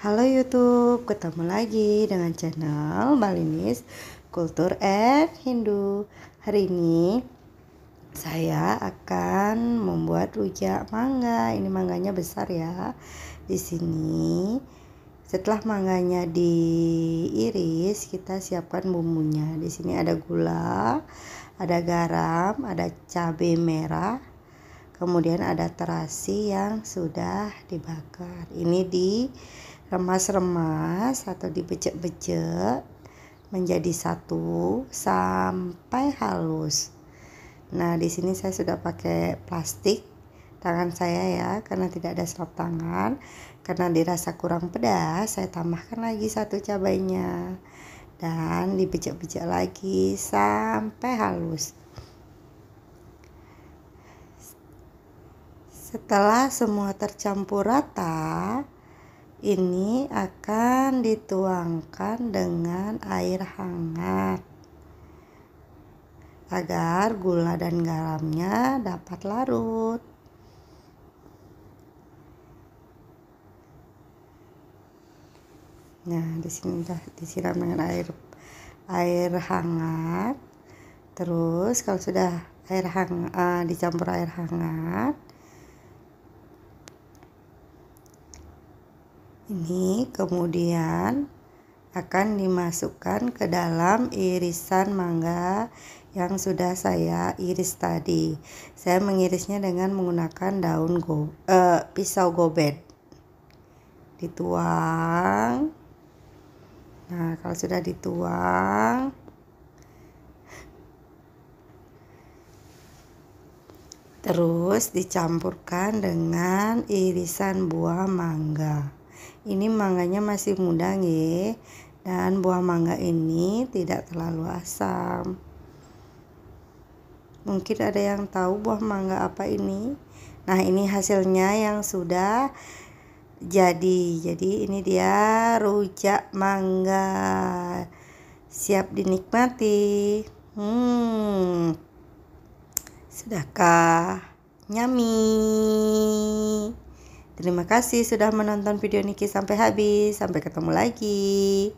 Halo YouTube, ketemu lagi dengan channel Malinis Kultur and Hindu. Hari ini saya akan membuat rujak mangga. Ini mangganya besar ya. Di sini setelah mangganya diiris, kita siapkan bumbunya. Di sini ada gula, ada garam, ada cabai merah. Kemudian ada terasi yang sudah dibakar. Ini diremas-remas atau dibecek-becek menjadi satu sampai halus. Nah, di sini saya sudah pakai plastik tangan saya ya, karena tidak ada sarap tangan. Karena dirasa kurang pedas, saya tambahkan lagi satu cabainya dan dibecek-becek lagi sampai halus. Setelah semua tercampur rata, ini akan dituangkan dengan air hangat agar gula dan garamnya dapat larut. Nah, di sini udah disiram dengan air hangat. Terus kalau sudah dicampur air hangat, ini kemudian akan dimasukkan ke dalam irisan mangga yang sudah saya iris tadi. Saya mengirisnya dengan menggunakan pisau gobet. Dituang. Nah, kalau sudah dituang, terus dicampurkan dengan irisan buah mangga. Ini mangganya masih muda ya, dan buah mangga ini tidak terlalu asam. Mungkin ada yang tahu buah mangga apa ini? Nah, ini hasilnya yang sudah jadi ini dia rujak mangga, siap dinikmati. Sudahkah yummy? Terima kasih sudah menonton video Niki sampai habis. Sampai ketemu lagi.